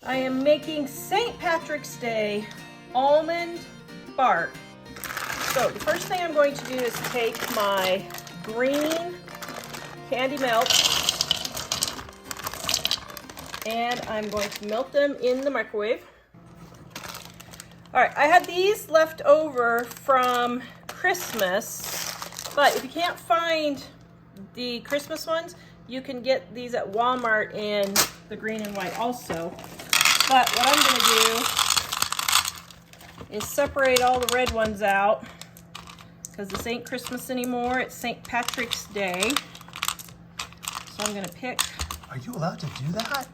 I am making St. Patrick's Day almond bark. So the first thing I'm going to do is take my green candy melt and I'm going to melt them in the microwave. All right, I had these left over from Christmas, but if you can't find the Christmas ones, you can get these at Walmart in the green and white also. But what I'm gonna do is separate all the red ones out because this ain't Christmas anymore, it's St. Patrick's Day. So I'm gonna pick. Are you allowed to do that?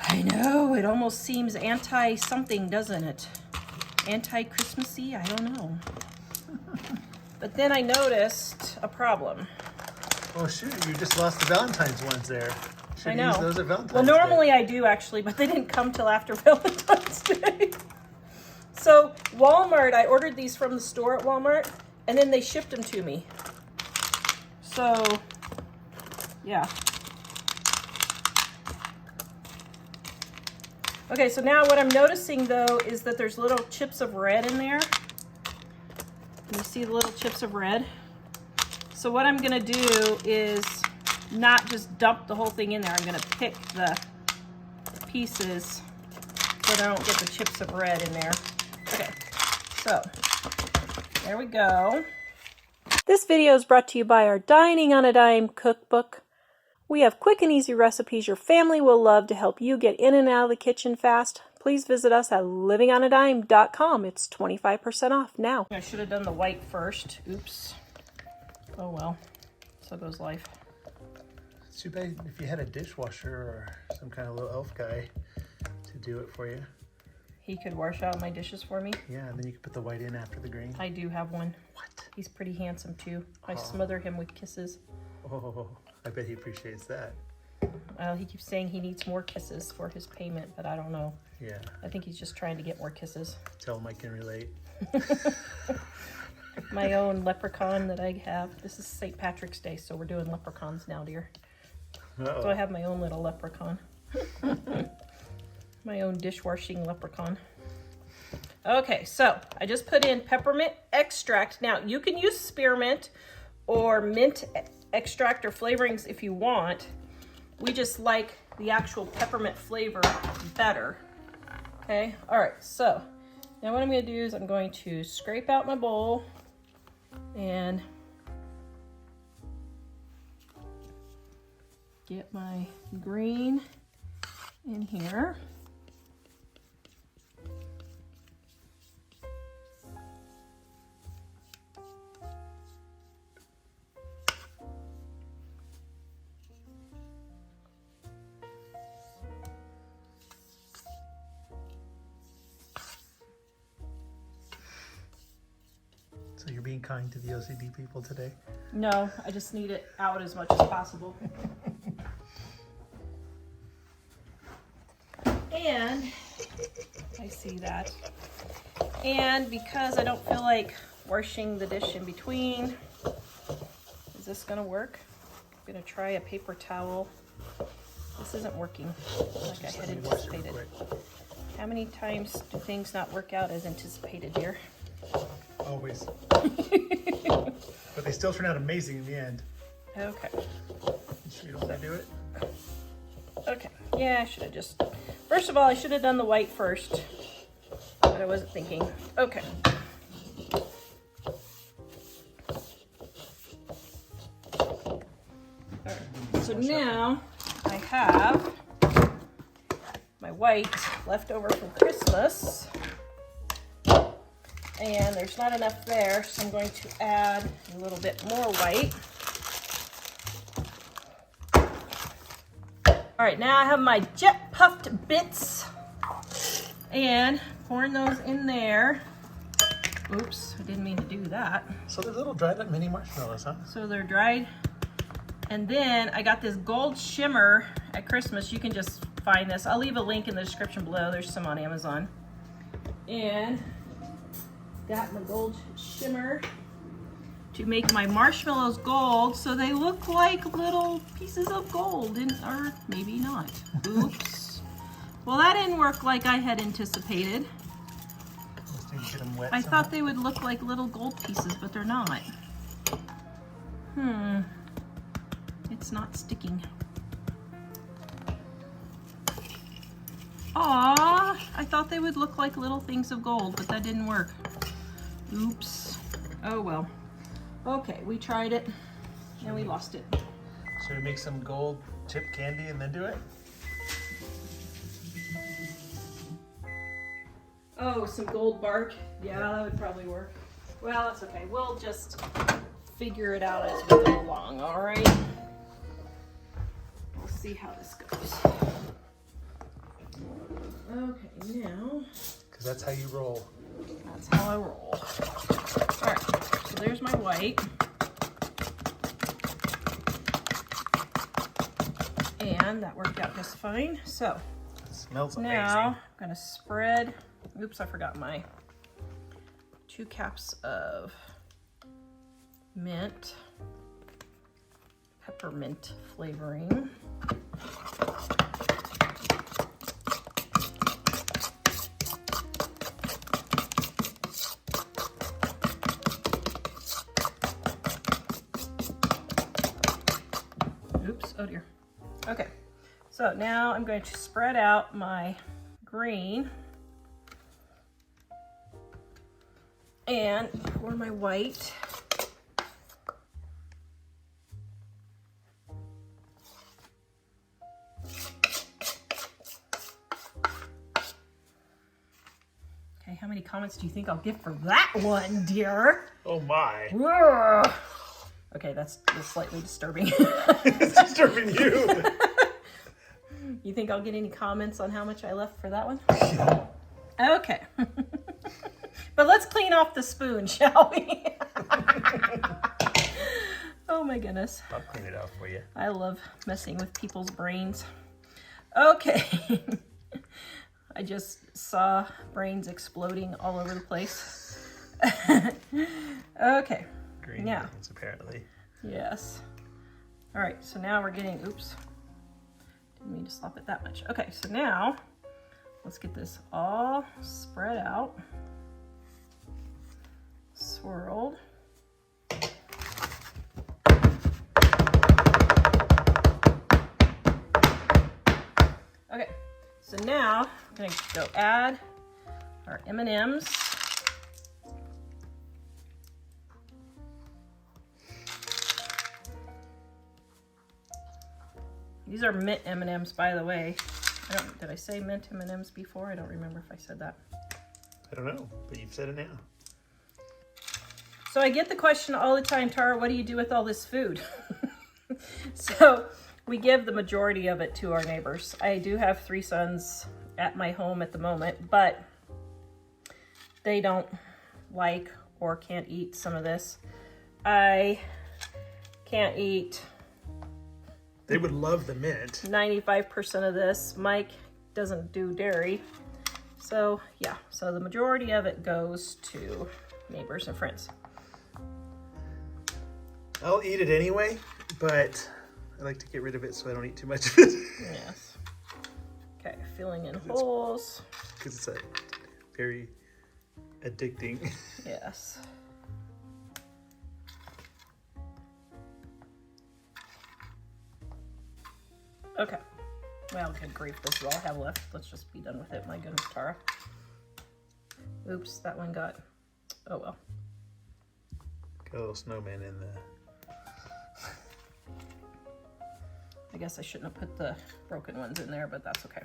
I know, it almost seems anti-something, doesn't it? Anti-Christmassy, I don't know. But then I noticed a problem. Oh shoot, you just lost the Valentine's ones there. I know. Use those at Valentine's well, normally Day. I do actually, but they didn't come till after Valentine's Day. So Walmart, I ordered these from the store at Walmart, and then they shipped them to me. So, yeah. Okay, so now what I'm noticing though is that there's little chips of red in there. Can you see the little chips of red? So what I'm gonna do is not just dump the whole thing in there. I'm gonna pick the pieces so that I don't get the chips of red in there. Okay, so there we go. This video is brought to you by our Dining on a Dime cookbook. We have quick and easy recipes your family will love to help you get in and out of the kitchen fast. Please visit us at livingonadime.com. It's 25% off now. I should have done the white first. Oops. Oh well, so goes life. It's too bad if you had a dishwasher or some kind of little elf guy to do it for you. He could wash out my dishes for me? Yeah, and then you could put the white in after the green. I do have one. What? He's pretty handsome too. I smother him with kisses. Oh, I bet he appreciates that. Well, he keeps saying he needs more kisses for his payment, but I don't know. Yeah. I think he's just trying to get more kisses. Tell him I can relate. My own leprechaun that I have. This is St. Patrick's Day, so we're doing leprechauns now, dear. Uh-oh. So I have my own little leprechaun. My own dishwashing leprechaun. Okay, so I just put in peppermint extract. Now, you can use spearmint or mint extract or flavorings if you want. We just like the actual peppermint flavor better. Okay, all right, so now what I'm gonna do is I'm going to scrape out my bowl and get my green in here. So you're being kind to the OCD people today? No, I just need it out as much as possible. And I see that. And because I don't feel like washing the dish in between, is this gonna work? I'm gonna try a paper towel. This isn't working like I had anticipated. How many times do things not work out as anticipated, dear? Always. But they still turn out amazing in the end. Okay. You sure you don't want to do it? Okay. Yeah, I should have just... First of all, I should have done the white first. But I wasn't thinking. Okay. Alright. So now I have my white left over from Christmas. And there's not enough there, so I'm going to add a little bit more white. All right, now I have my jet puffed bits and pouring those in there. Oops, I didn't mean to do that. So they're little dried up mini marshmallows, huh? So they're dried. And then I got this gold shimmer at Christmas. You can just find this. I'll leave a link in the description below. There's some on Amazon. And got my gold shimmer to make my marshmallows gold so they look like little pieces of gold, or maybe not. Oops. Well, that didn't work like I had anticipated. Just need to get them wet I somehow. thought they would look like little gold pieces, but they're not. It's not sticking. Aw, I thought they would look like little things of gold, but that didn't work. Oops. Oh well. Okay, we tried it and we lost it. Should we make some gold chip candy and then do it? Oh, some gold bark. Yeah, that would probably work. Well, that's okay. We'll just figure it out as we go along, all right? We'll see how this goes. Okay, now. Because that's how you roll. That's how I roll. All right, so there's my white. And that worked out just fine. So It smells amazing. now I'm gonna spread, oops, I forgot my 2 caps of mint, peppermint flavoring. Oops, oh dear. Okay, so now I'm going to spread out my green and pour my white. Okay, how many comments do you think I'll get for that one, dear? Oh my. Ugh. Okay, that's slightly disturbing. It's disturbing you. You think I'll get any comments on how much I left for that one? Okay. But let's clean off the spoon, shall we? Oh my goodness. I'll clean it out for you. I love messing with people's brains. Okay. I just saw brains exploding all over the place. Okay. Green Yeah. brains, apparently. Yes. All right, so now we're getting, oops. Didn't mean to slop it that much. Okay, so now let's get this all spread out, swirled. Okay, so now I'm gonna go add our M&Ms. These are mint M&Ms, by the way. Did I say mint M&Ms before? I don't remember if I said that. I don't know, but you've said it now. So I get the question all the time, Tara, what do you do with all this food? So we give the majority of it to our neighbors. I do have 3 sons at my home at the moment, but they don't like or can't eat some of this. I can't eat They would love the mint. 95% of this. Mike doesn't do dairy. So yeah, so the majority of it goes to neighbors and friends. I'll eat it anyway, but I like to get rid of it so I don't eat too much of it. Yes. Okay, filling in holes. Because it's a very addicting. Yes. Okay. Well, good grief, this is all I have left. Let's just be done with it. My goodness, Tara. Oops, that one got, oh well. Got a little snowman in there. I guess I shouldn't have put the broken ones in there, but that's okay.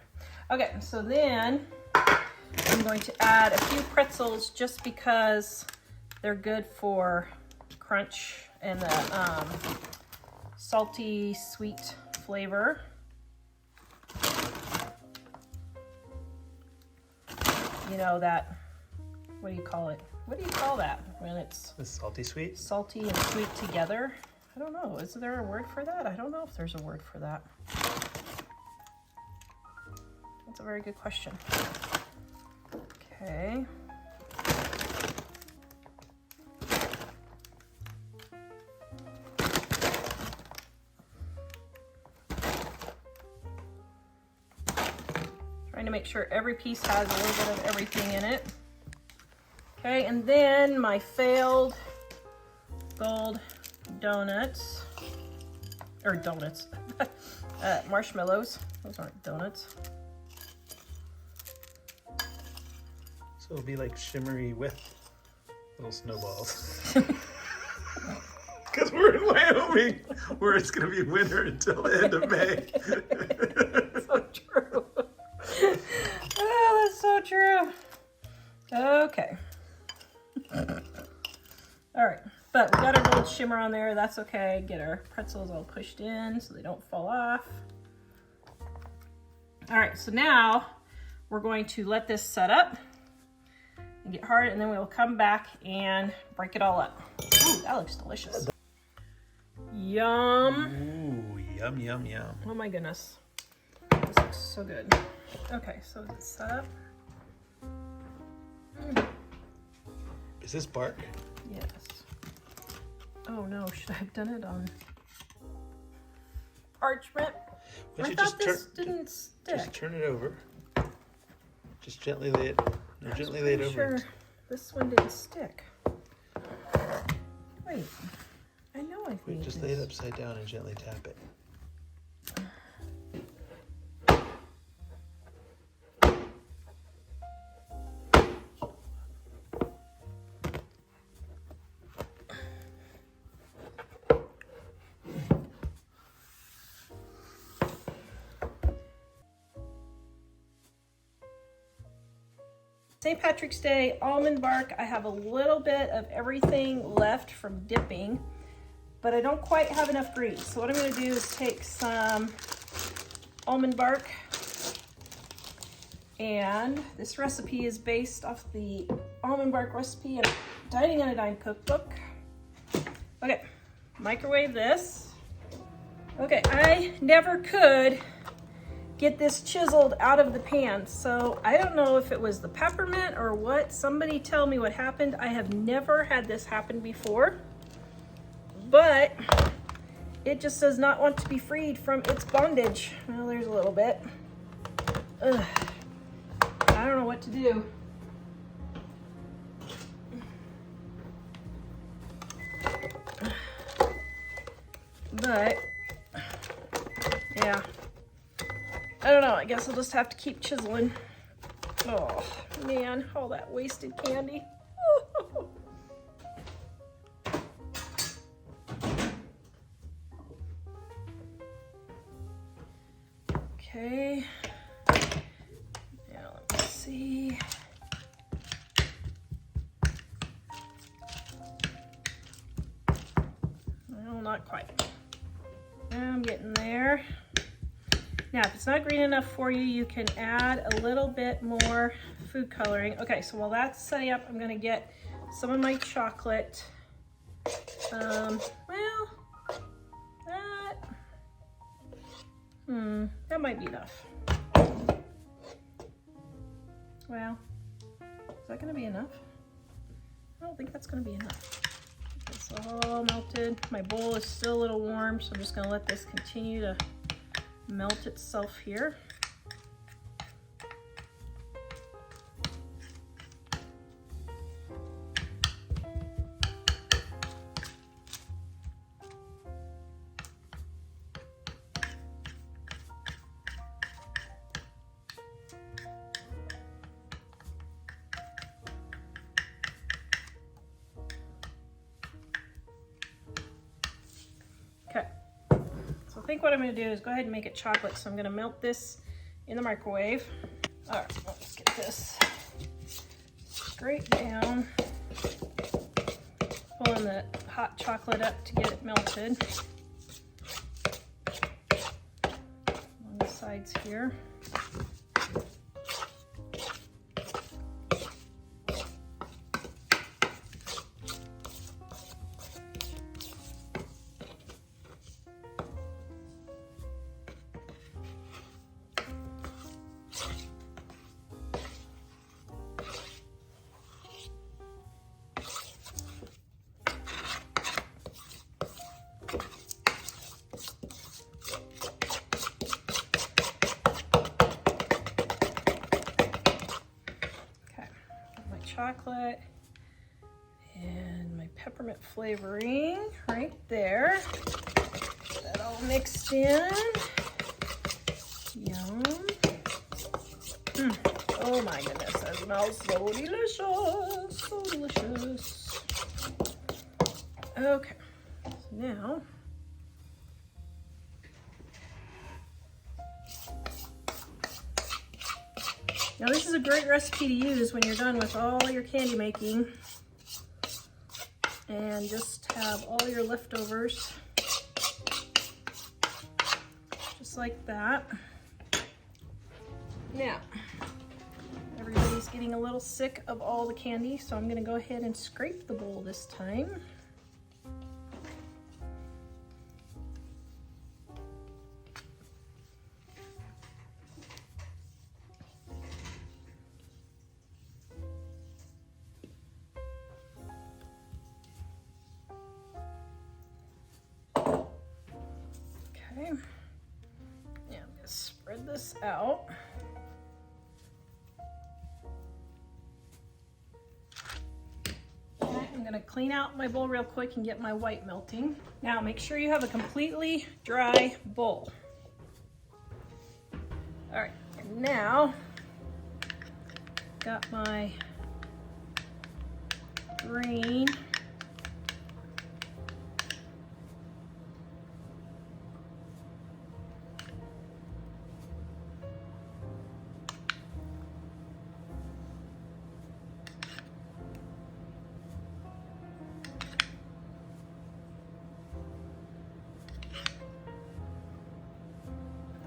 Okay, so then I'm going to add a few pretzels just because they're good for crunch and the salty, sweet flavor. You know that, what do you call it? What do you call that when it's The salty sweet? salty and sweet together? I don't know. Is there a word for that? I don't know if there's a word for that. That's a very good question. Okay. Try to make sure every piece has a little bit of everything in it. Okay, and then my failed gold donuts, or donuts, marshmallows. Those aren't donuts. So it'll be like shimmery with little snowballs. Because we're in Wyoming, where it's going to be winter until the end of May. So true. Oh, that's so true. Okay. All right, but we got our gold shimmer on there. That's okay. Get our pretzels all pushed in so they don't fall off. All right, so now we're going to let this set up and get hard, and then we'll come back and break it all up. Ooh, that looks delicious. Yum. Ooh, yum, yum, yum. Oh my goodness. This looks so good. Okay, so is it set up? Is this bark? Yes. Oh no, should I have done it on parchment? I thought this didn't stick. Just turn it over. Just gently lay it. No, gently lay it over. Sure, this one didn't stick. Wait, I know I've made Just this. lay it upside down and gently tap it. St. Patrick's Day almond bark. I have a little bit of everything left from dipping, but I don't quite have enough grease. So what I'm going to do is take some almond bark, and this recipe is based off the almond bark recipe in Dining on a Dime cookbook. Okay, microwave this. Okay, I never could get this chiseled out of the pan, so I don't know if it was the peppermint or what. Somebody tell me what happened. I have never had this happen before, but it just does not want to be freed from its bondage. Well, there's a little bit. Ugh. I don't know what to do. But yeah, I don't know, I guess I'll just have to keep chiseling. Oh man, all that wasted candy. Okay, now let me see. Well, not quite. I'm getting there. Now, if it's not green enough for you, you can add a little bit more food coloring. Okay, so while that's setting up, I'm gonna get some of my chocolate. Well, that might be enough. Well, is that gonna be enough? I don't think that's gonna be enough. It's all melted. My bowl is still a little warm, so I'm just gonna let this continue to melt itself here. Okay. So I think what I'm going to do is go ahead and make it chocolate. So I'm going to melt this in the microwave. All right, let's get this straight down. Pulling the hot chocolate up to get it melted on the sides here. chocolate and my peppermint flavoring right there. That all mixed in. Yum. Oh my goodness, that smells so delicious. So delicious. Okay, so now this is a great recipe to use when you're done with all your candy making and just have all your leftovers just like that. Now, everybody's getting a little sick of all the candy, so I'm gonna go ahead and scrape the bowl this time. Okay, yeah, I'm gonna spread this out. Okay, I'm gonna clean out my bowl real quick and get my white melting. Now make sure you have a completely dry bowl. All right, and now got my green.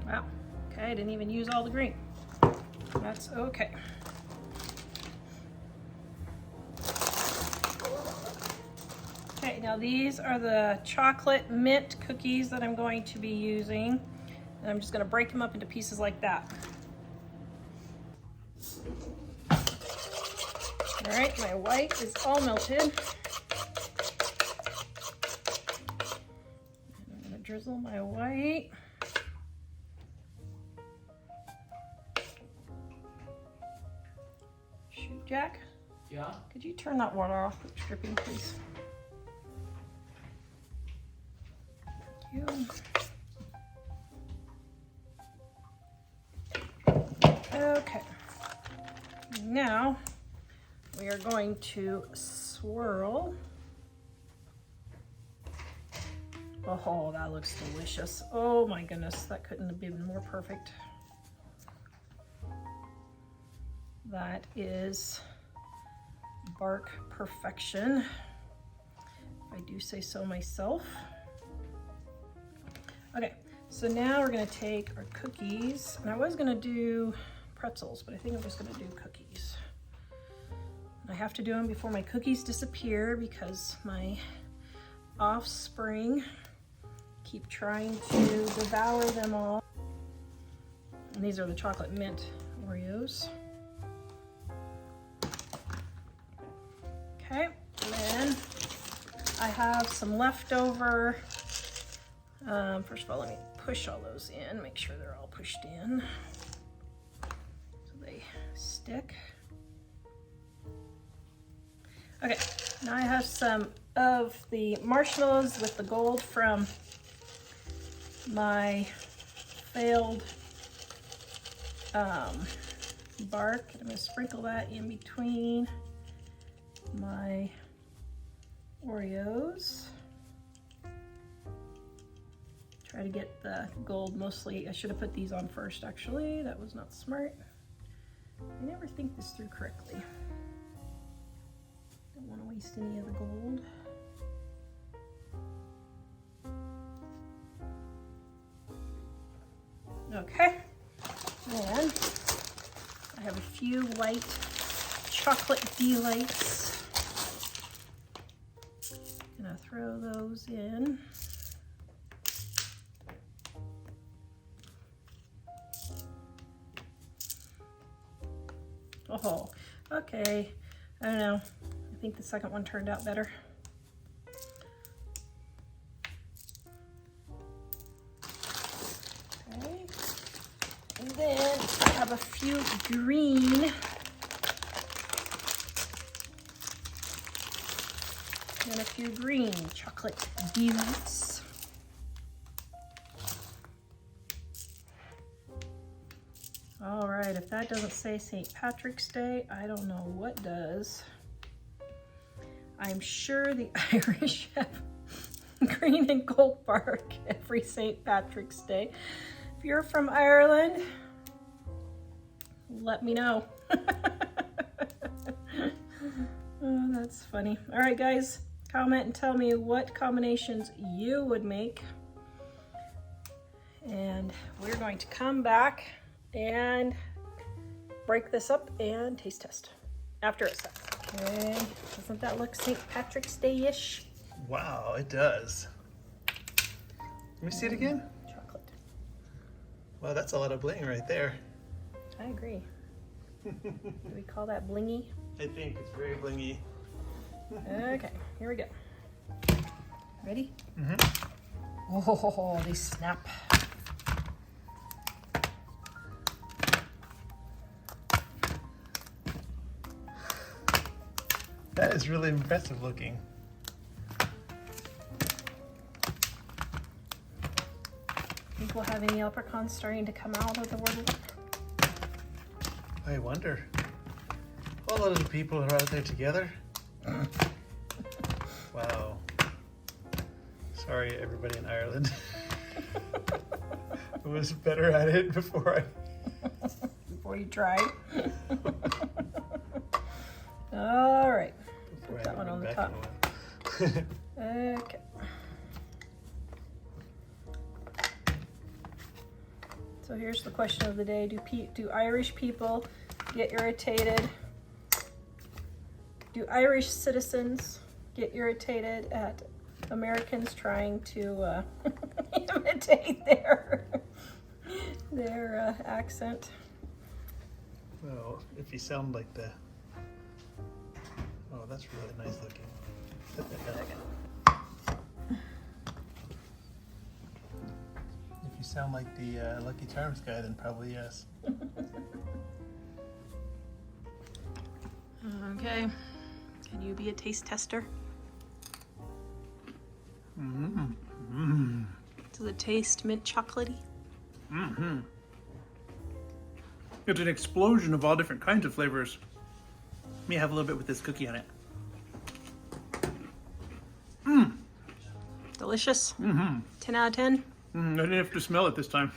Wow, okay, I didn't even use all the green. That's okay. Okay, now these are the chocolate mint cookies that I'm going to be using. And I'm just gonna break them up into pieces like that. All right, my white is all melted. And I'm gonna drizzle my white. Shoot, Jack? Yeah? Could you turn that water off that's dripping, please? Thank you. Okay. Now we are going to swirl. Oh, that looks delicious. Oh my goodness, that couldn't have been more perfect. That is bark perfection, if I do say so myself. Okay, so now we're gonna take our cookies, and I was gonna do pretzels, but I think I'm just gonna do cookies. I have to do them before my cookies disappear because my offspring keep trying to devour them all. And these are the chocolate mint Oreos. Okay, and then I have some leftover. First of all, let me push all those in, make sure they're all pushed in so they stick. Okay, now I have some of the marshmallows with the gold from my failed bark. I'm going to sprinkle that in between my Oreos. Try to get the gold mostly. I should have put these on first, actually. That was not smart. I never think this through correctly. Don't want to waste any of the gold. Okay, and I have a few white chocolate delights. Gonna throw those in. Oh, okay. I don't know. I think the second one turned out better. Okay. And then I have a few green and a few green chocolate beads. All right, if that doesn't say St. Patrick's Day, I don't know what does. I'm sure the Irish have green and gold bark every St. Patrick's Day. If you're from Ireland, let me know. Oh, that's funny. All right, guys, comment and tell me what combinations you would make. And we're going to come back and break this up and taste test after it's set. Okay, doesn't that look St. Patrick's Day-ish? Wow, it does. Let me see it again. Chocolate. Wow, that's a lot of bling right there. I agree. Do we call that blingy? I think it's very blingy. Okay, here we go. Ready? Mm-hmm. Oh, they snap. That is really impressive looking. Think we'll have any leprechauns starting to come out of the woodwork? I wonder. All the little people are out there together. Wow. Sorry, everybody in Ireland. I was better at it before you tried. All right. Before Put that one on the back top. in a while. Okay. So here's the question of the day. Do Irish people get irritated? Do Irish citizens get irritated at Americans trying to imitate their accent? Well, if you sound like the... Oh, that's really nice looking. Put that down. If you sound like the Lucky Charms guy, then probably yes. Okay. Can you be a taste tester? Mm-hmm. Mm. Does it taste mint chocolatey? Mm-hmm. It's an explosion of all different kinds of flavors. Let me have a little bit with this cookie on it. Delicious. 10 out of 10. I didn't have to smell it this time.